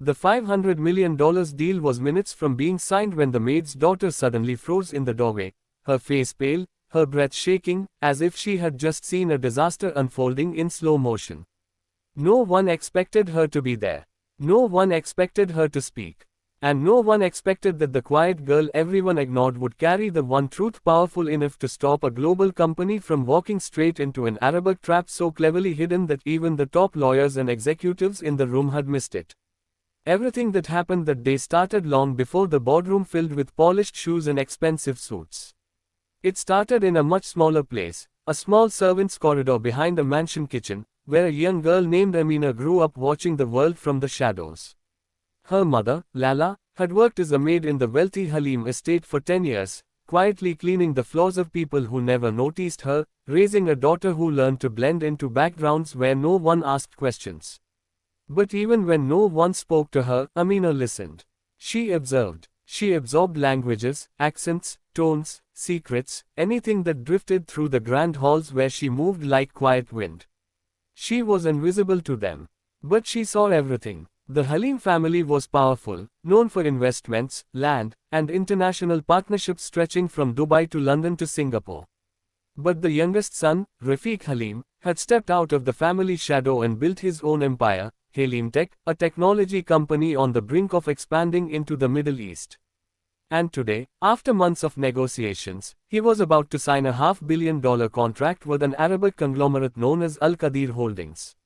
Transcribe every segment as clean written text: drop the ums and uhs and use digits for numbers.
The $500 million deal was minutes from being signed when the maid's daughter suddenly froze in the doorway, her face pale, her breath shaking, as if she had just seen a disaster unfolding in slow motion. No one expected her to be there. No one expected her to speak. And no one expected that the quiet girl everyone ignored would carry the one truth powerful enough to stop a global company from walking straight into an Arabic trap so cleverly hidden that even the top lawyers and executives in the room had missed it. Everything that happened that day started long before the boardroom filled with polished shoes and expensive suits. It started in a much smaller place, a small servants' corridor behind a mansion kitchen, where a young girl named Amina grew up watching the world from the shadows. Her mother, Lala, had worked as a maid in the wealthy Halim estate for 10 years, quietly cleaning the floors of people who never noticed her, raising a daughter who learned to blend into backgrounds where no one asked questions. But even when no one spoke to her, Amina listened. She observed. She absorbed languages, accents, tones, secrets, anything that drifted through the grand halls where she moved like quiet wind. She was invisible to them. But she saw everything. The Halim family was powerful, known for investments, land, and international partnerships stretching from Dubai to London to Singapore. But the youngest son, Rafiq Halim, had stepped out of the family shadow and built his own empire, Halim Tech, a technology company on the brink of expanding into the Middle East. And today, after months of negotiations, he was about to sign a $500 million contract with an Arabic conglomerate known as Al Qadir Holdings.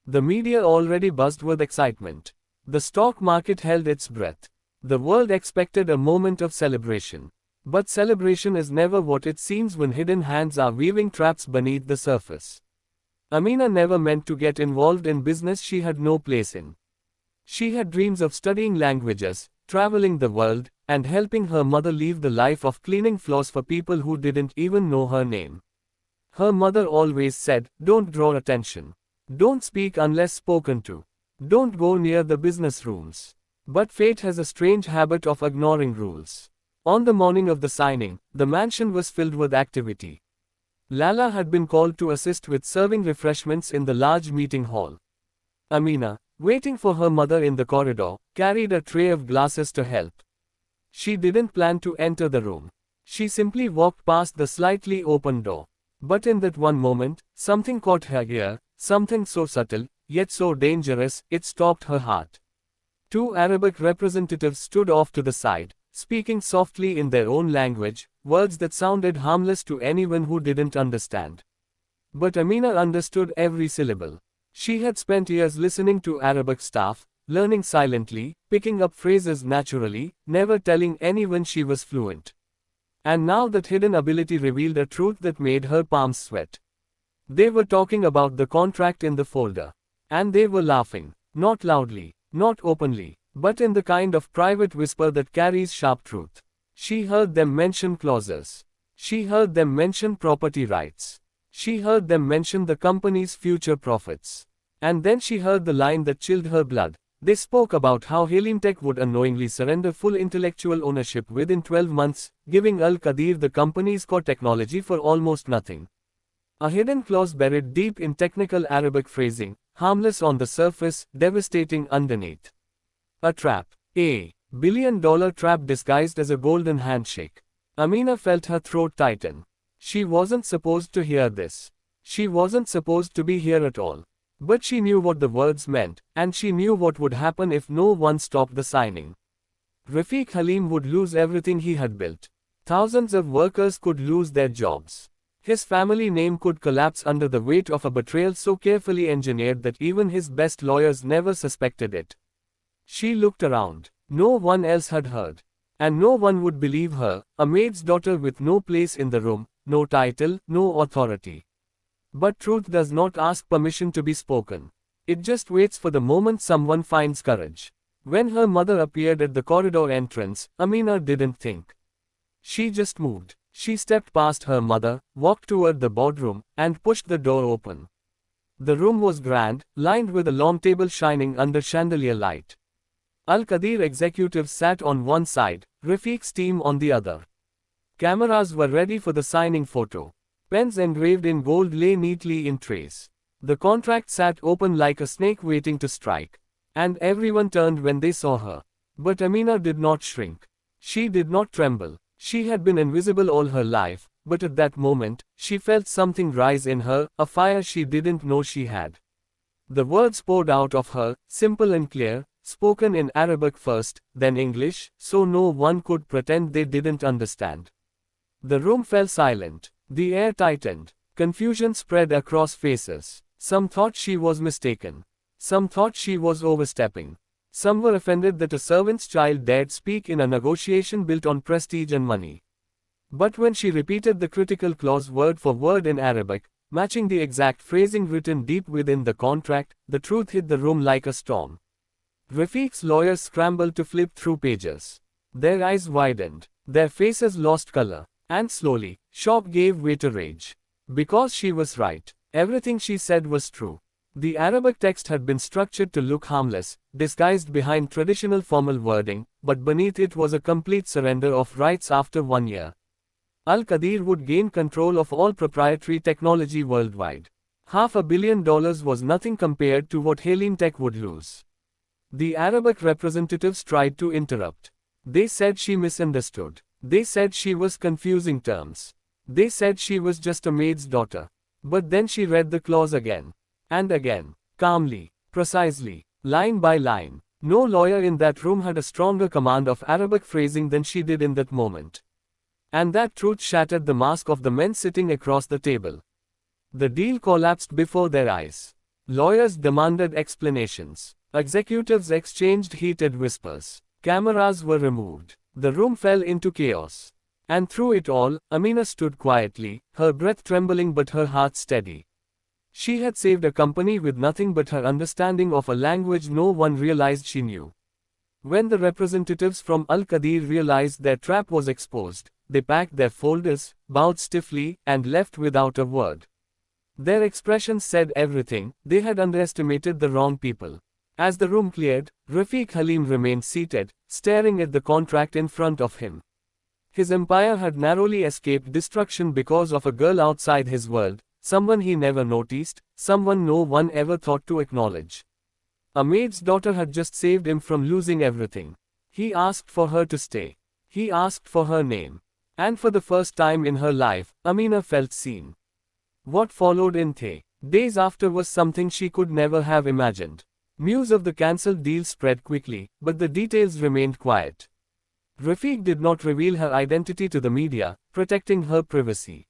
The media already buzzed with excitement. The stock market held its breath. The world expected a moment of celebration. But celebration is never what it seems when hidden hands are weaving traps beneath the surface. Amina never meant to get involved in business she had no place in. She had dreams of studying languages, traveling the world, and helping her mother live the life of cleaning floors for people who didn't even know her name. Her mother always said, "Don't draw attention. Don't speak unless spoken to. Don't go near the business rooms." But fate has a strange habit of ignoring rules. On the morning of the signing, the mansion was filled with activity. Lala had been called to assist with serving refreshments in the large meeting hall. Amina, waiting for her mother in the corridor, carried a tray of glasses to help. She didn't plan to enter the room. She simply walked past the slightly open door. But in that one moment, something caught her ear, something so subtle, yet so dangerous, it stopped her heart. Two Arabic representatives stood off to the side, speaking softly in their own language, words that sounded harmless to anyone who didn't understand. But Amina understood every syllable. She had spent years listening to Arabic staff, learning silently, picking up phrases naturally, never telling anyone she was fluent. And now that hidden ability revealed a truth that made her palms sweat. They were talking about the contract in the folder. And they were laughing, not loudly, not openly, but in the kind of private whisper that carries sharp truth. She heard them mention clauses. She heard them mention property rights. She heard them mention the company's future profits. And then she heard the line that chilled her blood. They spoke about how Halim Tech would unknowingly surrender full intellectual ownership within 12 months, giving Al Qadir the company's core technology for almost nothing. A hidden clause buried deep in technical Arabic phrasing, harmless on the surface, devastating underneath. A trap. A billion-dollar trap disguised as a golden handshake. Amina felt her throat tighten. She wasn't supposed to hear this. She wasn't supposed to be here at all. But she knew what the words meant, and she knew what would happen if no one stopped the signing. Rafiq Halim would lose everything he had built. Thousands of workers could lose their jobs. His family name could collapse under the weight of a betrayal so carefully engineered that even his best lawyers never suspected it. She looked around. No one else had heard. And no one would believe her, a maid's daughter with no place in the room, no title, no authority. But truth does not ask permission to be spoken. It just waits for the moment someone finds courage. When her mother appeared at the corridor entrance, Amina didn't think. She just moved. She stepped past her mother, walked toward the boardroom, and pushed the door open. The room was grand, lined with a long table shining under chandelier light. Al Qadir executives sat on one side, Rafiq's team on the other. Cameras were ready for the signing photo. Pens engraved in gold lay neatly in trays. The contract sat open like a snake waiting to strike. And everyone turned when they saw her. But Amina did not shrink. She did not tremble. She had been invisible all her life, but at that moment, she felt something rise in her, a fire she didn't know she had. The words poured out of her, simple and clear, spoken in Arabic first, then English, so no one could pretend they didn't understand. The room fell silent. The air tightened. Confusion spread across faces. Some thought she was mistaken. Some thought she was overstepping. Some were offended that a servant's child dared speak in a negotiation built on prestige and money. But when she repeated the critical clause word for word in Arabic, matching the exact phrasing written deep within the contract, the truth hit the room like a storm. Rafiq's lawyers scrambled to flip through pages. Their eyes widened. Their faces lost color. And slowly, shock gave way to rage. Because she was right. Everything she said was true. The Arabic text had been structured to look harmless, disguised behind traditional formal wording, but beneath it was a complete surrender of rights after 1 year. Al-Qadir would gain control of all proprietary technology worldwide. $500 million was nothing compared to what Halim Tech would lose. The Arabic representatives tried to interrupt. They said she misunderstood. They said she was confusing terms. They said she was just a maid's daughter. But then she read the clause again. And again. Calmly. Precisely. Line by line. No lawyer in that room had a stronger command of Arabic phrasing than she did in that moment. And that truth shattered the mask of the men sitting across the table. The deal collapsed before their eyes. Lawyers demanded explanations. Executives exchanged heated whispers. Cameras were removed. The room fell into chaos. And through it all, Amina stood quietly, her breath trembling but her heart steady. She had saved a company with nothing but her understanding of a language no one realized she knew. When the representatives from Al-Qadir realized their trap was exposed, they packed their folders, bowed stiffly, and left without a word. Their expressions said everything. They had underestimated the wrong people. As the room cleared, Rafiq Halim remained seated, staring at the contract in front of him. His empire had narrowly escaped destruction because of a girl outside his world, someone he never noticed, someone no one ever thought to acknowledge. A maid's daughter had just saved him from losing everything. He asked for her to stay. He asked for her name. And for the first time in her life, Amina felt seen. What followed in days after was something she could never have imagined. News of the cancelled deal spread quickly, but the details remained quiet. Rafiq did not reveal her identity to the media, protecting her privacy.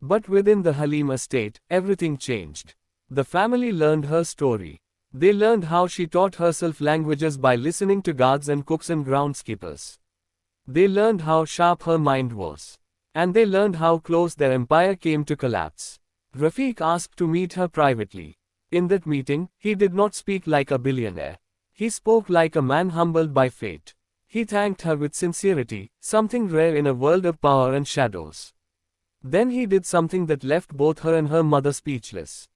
But within the Halim estate, everything changed. The family learned her story. They learned how she taught herself languages by listening to guards and cooks and groundskeepers. They learned how sharp her mind was. And they learned how close their empire came to collapse. Rafiq asked to meet her privately. In that meeting, he did not speak like a billionaire. He spoke like a man humbled by fate. He thanked her with sincerity, something rare in a world of power and shadows. Then he did something that left both her and her mother speechless.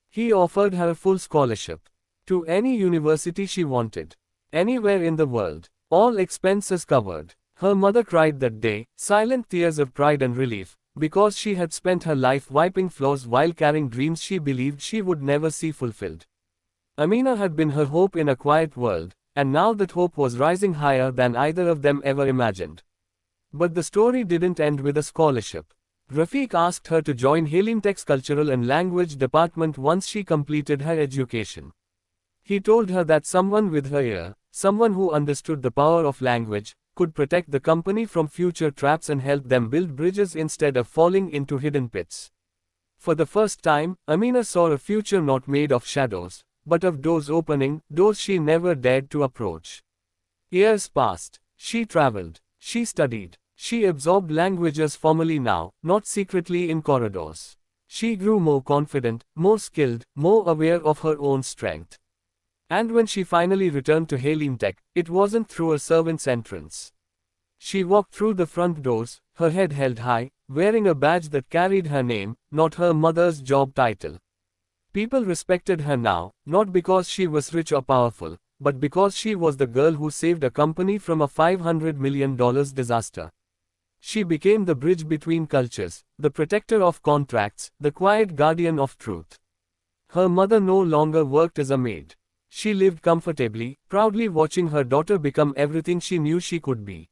He offered her a full scholarship. To any university she wanted. Anywhere in the world. All expenses covered. Her mother cried that day, silent tears of pride and relief, because she had spent her life wiping floors while carrying dreams she believed she would never see fulfilled. Amina had been her hope in a quiet world, and now that hope was rising higher than either of them ever imagined. But the story didn't end with a scholarship. Rafiq asked her to join Halim Tech's Cultural and Language Department once she completed her education. He told her that someone with her ear, someone who understood the power of language, could protect the company from future traps and help them build bridges instead of falling into hidden pits. For the first time, Amina saw a future not made of shadows, but of doors opening, doors she never dared to approach. Years passed. She traveled. She studied. She absorbed languages formally now, not secretly in corridors. She grew more confident, more skilled, more aware of her own strength. And when she finally returned to Halim Tech, it wasn't through a servant's entrance. She walked through the front doors, her head held high, wearing a badge that carried her name, not her mother's job title. People respected her now, not because she was rich or powerful, but because she was the girl who saved a company from a $500 million disaster. She became the bridge between cultures, the protector of contracts, the quiet guardian of truth. Her mother no longer worked as a maid. She lived comfortably, proudly watching her daughter become everything she knew she could be.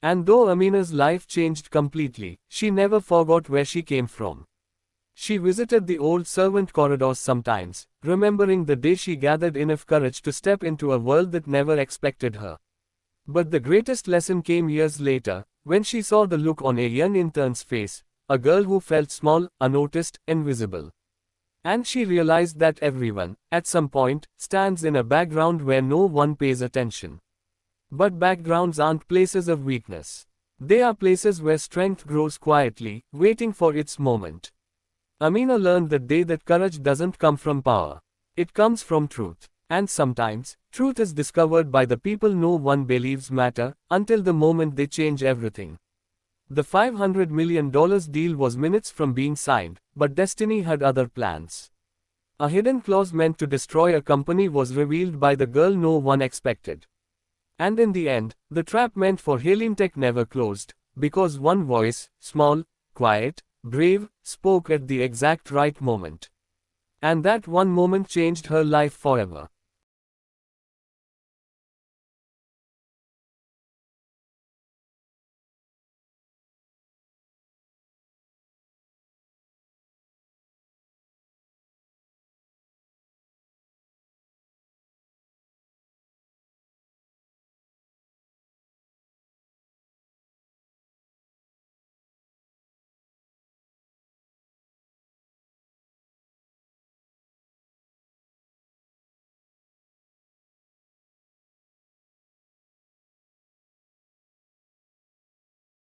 And though Amina's life changed completely, she never forgot where she came from. She visited the old servant corridors sometimes, remembering the day she gathered enough courage to step into a world that never expected her. But the greatest lesson came years later, when she saw the look on a young intern's face, a girl who felt small, unnoticed, invisible. And she realized that everyone, at some point, stands in a background where no one pays attention. But backgrounds aren't places of weakness. They are places where strength grows quietly, waiting for its moment. Amina learned that day that courage doesn't come from power. It comes from truth. And sometimes, truth is discovered by the people no one believes matter, until the moment they change everything. The $500 million deal was minutes from being signed, but destiny had other plans. A hidden clause meant to destroy a company was revealed by the girl no one expected. And in the end, the trap meant for Helium Tech never closed, because one voice, small, quiet, brave, spoke at the exact right moment. And that one moment changed her life forever.